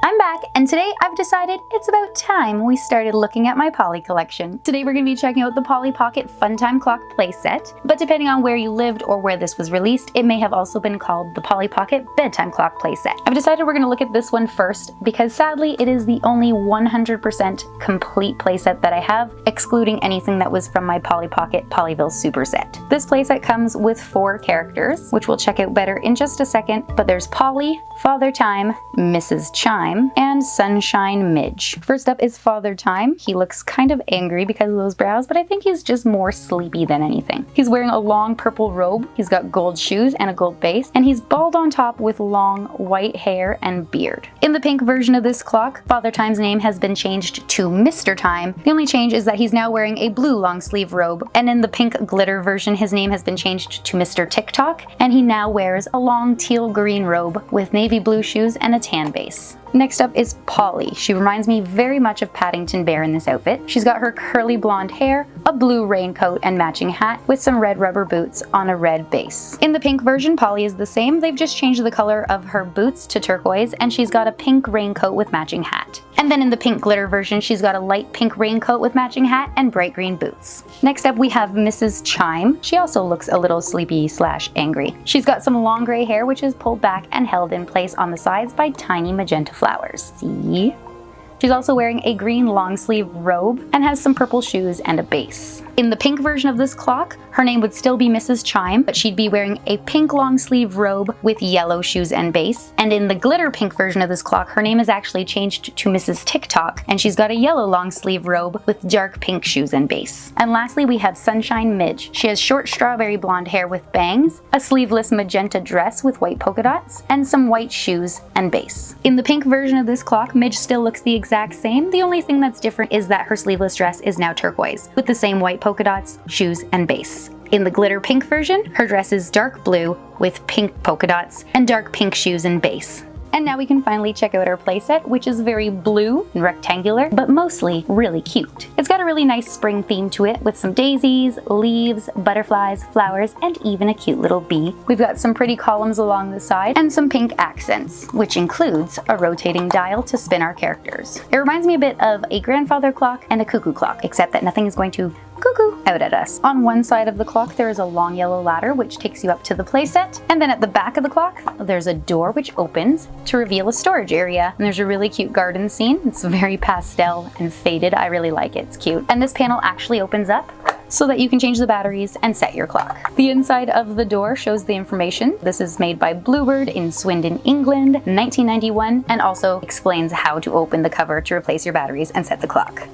I'm back, and today I've decided it's about time we started looking at my Polly collection. Today we're going to be checking out the Polly Pocket Funtime Clock playset, but depending on where you lived or where this was released, it may have also been called the Polly Pocket Bedtime Clock playset. I've decided we're going to look at this one first because sadly it is the only 100% complete playset that I have, excluding anything that was from my Polly Pocket Pollyville superset. This playset comes with 4 characters, which we'll check out better in just a second, but there's Polly, Father Time, Mrs. Chime, and Sunshine Midge. First up is Father Time. He looks kind of angry because of those brows, but I think he's just more sleepy than anything. He's wearing a long purple robe, he's got gold shoes and a gold base, and he's bald on top with long white hair and beard. In the pink version of this clock, Father Time's name has been changed to Mr. Time. The only change is that he's now wearing a blue long sleeve robe, and in the pink glitter version his name has been changed to Mr. TikTok, and he now wears a long teal green robe with navy blue shoes and a tan base. Next up is Polly. She reminds me very much of Paddington Bear in this outfit. She's got her curly blonde hair, a blue raincoat and matching hat with some red rubber boots on a red base. In the pink version, Polly is the same. They've just changed the color of her boots to turquoise, and she's got a pink raincoat with matching hat. And then in the pink glitter version, she's got a light pink raincoat with matching hat and bright green boots. Next up we have Mrs. Chime. She also looks a little sleepy / angry. She's got some long gray hair which is pulled back and held in place on the sides by tiny magenta flowers. See? She's also wearing a green long sleeve robe and has some purple shoes and a base. In the pink version of this clock, her name would still be Mrs. Chime, but she'd be wearing a pink long sleeve robe with yellow shoes and base. And in the glitter pink version of this clock, her name is actually changed to Mrs. TikTok, and she's got a yellow long sleeve robe with dark pink shoes and base. And lastly, we have Sunshine Midge. She has short strawberry blonde hair with bangs, a sleeveless magenta dress with white polka dots, and some white shoes and base. In the pink version of this clock, Midge still looks the exact same. The only thing that's different is that her sleeveless dress is now turquoise, with the same white polka dots, shoes, and base. In the glitter pink version, her dress is dark blue with pink polka dots and dark pink shoes and base. And now we can finally check out our playset, which is very blue and rectangular, but mostly really cute. It's got a really nice spring theme to it with some daisies, leaves, butterflies, flowers, and even a cute little bee. We've got some pretty columns along the side and some pink accents, which includes a rotating dial to spin our characters. It reminds me a bit of a grandfather clock and a cuckoo clock, except that nothing is going to cuckoo out at us. On one side of the clock there is a long yellow ladder which takes you up to the playset, and then at the back of the clock there's a door which opens to reveal a storage area, and there's a really cute garden scene. It's very pastel and faded. I really like it. It's cute. And this panel actually opens up so that you can change the batteries and set your clock. The inside of the door shows the information. This is made by Bluebird in Swindon, England, 1991, and also explains how to open the cover to replace your batteries and set the clock.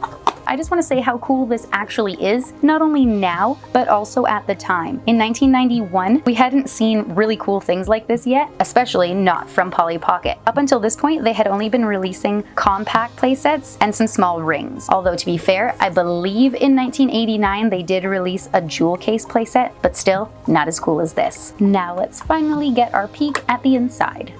I just want to say how cool this actually is, not only now, but also at the time. In 1991, we hadn't seen really cool things like this yet, especially not from Polly Pocket. Up until this point, they had only been releasing compact playsets and some small rings. Although to be fair, I believe in 1989 they did release a jewel case playset, but still not as cool as this. Now let's finally get our peek at the inside.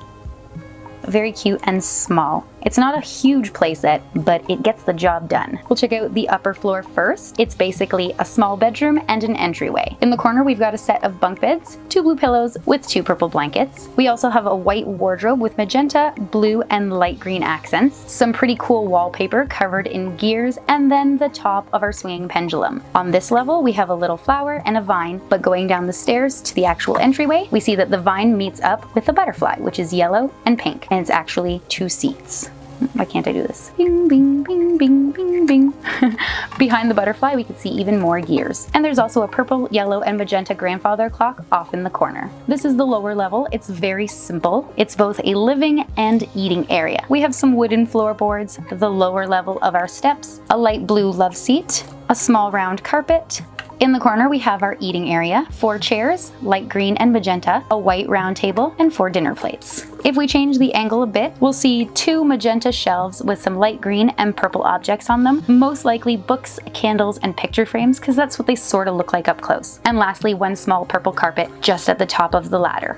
Very cute and small. It's not a huge playset, but it gets the job done. We'll check out the upper floor first. It's basically a small bedroom and an entryway. In the corner, we've got a set of bunk beds, 2 blue pillows with 2 purple blankets. We also have a white wardrobe with magenta, blue, and light green accents, some pretty cool wallpaper covered in gears, and then the top of our swinging pendulum. On this level, we have a little flower and a vine, but going down the stairs to the actual entryway, we see that the vine meets up with the butterfly, which is yellow and pink, and it's actually 2 seats. Why can't I do this? Bing, bing, bing, bing, bing, bing. Behind the butterfly, we can see even more gears. And there's also a purple, yellow, and magenta grandfather clock off in the corner. This is the lower level. It's very simple. It's both a living and eating area. We have some wooden floorboards, the lower level of our steps, a light blue love seat, a small round carpet, In the corner, we have our eating area, 4 chairs, light green and magenta, a white round table, and 4 dinner plates. If we change the angle a bit, we'll see 2 magenta shelves with some light green and purple objects on them, most likely books, candles, and picture frames, because that's what they sort of look like up close. And lastly, 1 small purple carpet just at the top of the ladder.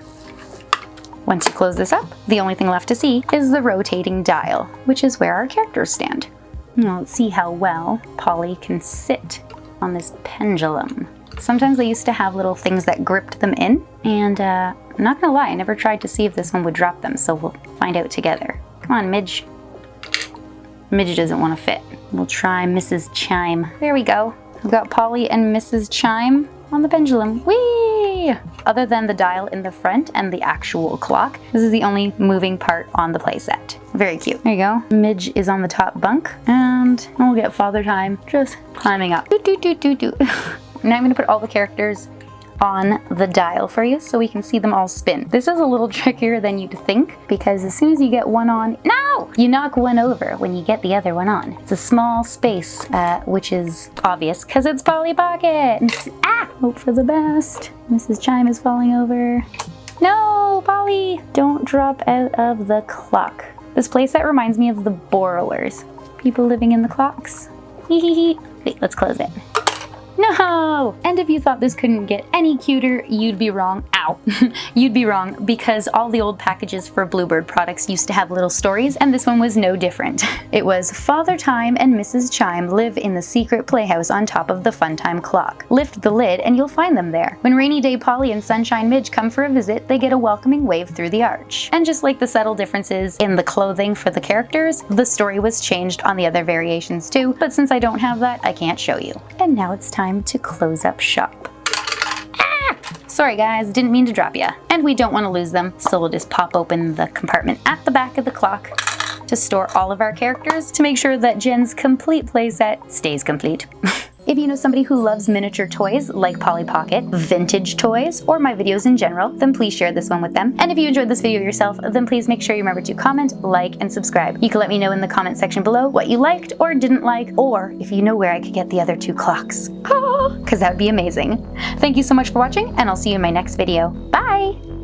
Once you close this up, the only thing left to see is the rotating dial, which is where our characters stand. Now let's see how well Polly can sit on this pendulum. Sometimes they used to have little things that gripped them in, and I'm not gonna lie, I never tried to see if this one would drop them, so we'll find out together. Come on, Midge. Midge doesn't want to fit. We'll try Mrs. Chime. There we go. We've got Polly and Mrs. Chime on the pendulum. Whee! Other than the dial in the front and the actual clock, this is the only moving part on the playset. Very cute. There you go. Midge is on the top bunk, and we'll get Father Time just climbing up. Now I'm going to put all the characters on the dial for you so we can see them all spin. This is a little trickier than you'd think, because as soon as you get one on, no! You knock one over when you get the other one on. It's a small space, which is obvious because it's Polly Pocket. Ah! Hope for the best. Mrs. Chime is falling over. No, Polly! Don't drop out of the clock. This playset reminds me of the borrowers. People living in the clocks. Hee hee hee. Wait, let's close it. No! And if you thought this couldn't get any cuter, you'd be wrong. Ow. You'd be wrong, because all the old packages for Bluebird products used to have little stories, and this one was no different. It was Father Time and Mrs. Chime live in the secret playhouse on top of the Funtime clock. Lift the lid and you'll find them there. When Rainy Day Polly and Sunshine Midge come for a visit, they get a welcoming wave through the arch. And just like the subtle differences in the clothing for the characters, the story was changed on the other variations too, but since I don't have that, I can't show you. And now it's time to close up shop. Ah! Sorry guys, didn't mean to drop ya. And we don't want to lose them, so we'll just pop open the compartment at the back of the clock to store all of our characters to make sure that Jen's complete playset stays complete. If you know somebody who loves miniature toys like Polly Pocket, vintage toys, or my videos in general, then please share this one with them. And if you enjoyed this video yourself, then please make sure you remember to comment, like, and subscribe. You can let me know in the comment section below what you liked or didn't like, or if you know where I could get the other 2 clocks. Because that would be amazing. Thank you so much for watching, and I'll see you in my next video. Bye!